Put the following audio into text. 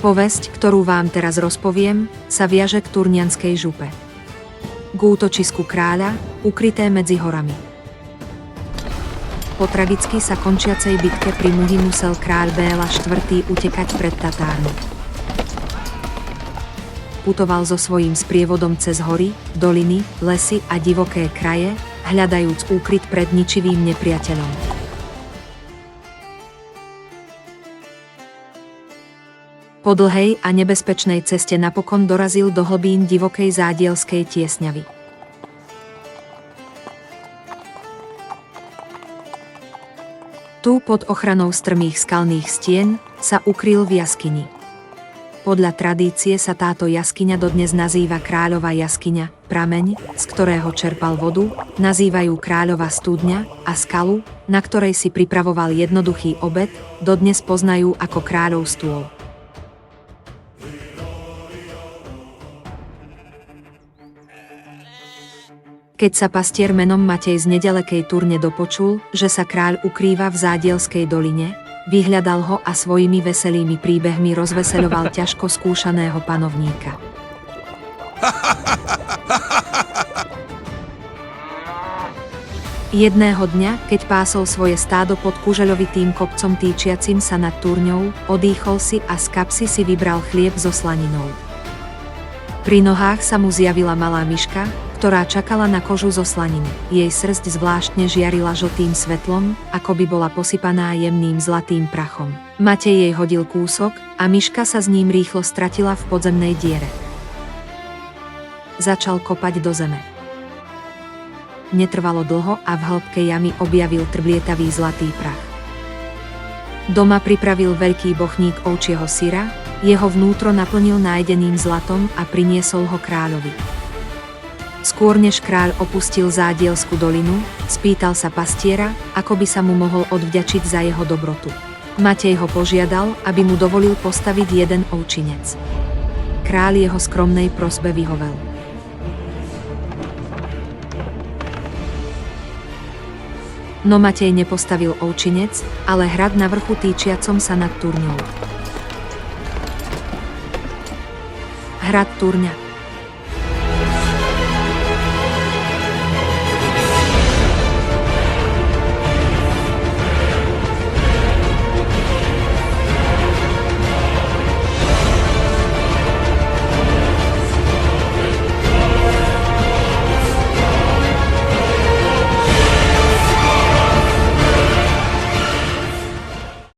Povesť, ktorú vám teraz rozpoviem, sa viaže k Turnianskej župe. K útočisku kráľa, ukryté medzi horami. Po tragicky sa končiacej bitke pri Muhy musel kráľ Béla IV. Utekať pred Tatármi. Putoval so svojím sprievodom cez hory, doliny, lesy a divoké kraje, hľadajúc úkryt pred ničivým nepriateľom. Po dlhej a nebezpečnej ceste napokon dorazil do hlbín divokej zádielskej tiesňavy. Tu pod ochranou strmých skalných stien sa ukryl v jaskyni. Podľa tradície sa táto jaskyňa dodnes nazýva Kráľova jaskyňa, prameň, z ktorého čerpal vodu, nazývajú Kráľova studňa a skalu, na ktorej si pripravoval jednoduchý obed, dodnes poznajú ako Kráľov stôl. Keď sa pastier menom Matej z nedalekej Turne dopočul, že sa kráľ ukrýva v Zádielskej doline, vyhľadal ho a svojimi veselými príbehmi rozveseľoval ťažko skúšaného panovníka. Jedného dňa, keď pásol svoje stádo pod kužeľovitým kopcom týčiacim sa nad Turňou, odýchol si a z kapsy si vybral chlieb so slaninou. Pri nohách sa mu zjavila malá myška, ktorá čakala na kožu zo slaniny. Jej srsť zvláštne žiarila žltým svetlom, ako by bola posypaná jemným zlatým prachom. Matej jej hodil kúsok a myška sa s ním rýchlo stratila v podzemnej diere. Začal kopať do zeme. Netrvalo dlho a v hĺbke jamy objavil trblietavý zlatý prach. Doma pripravil veľký bochník ovčieho syra, jeho vnútro naplnil nájdeným zlatom a priniesol ho kráľovi. Skôr než kráľ opustil Zádielsku dolinu, spýtal sa pastiera, ako by sa mu mohol odvďačiť za jeho dobrotu. Matej ho požiadal, aby mu dovolil postaviť jeden ovčinec. Kráľ jeho skromnej prosbe vyhovel. No Matej nepostavil ovčinec, ale hrad na vrchu týčiacom sa nad Turňou. Hrad Turňa.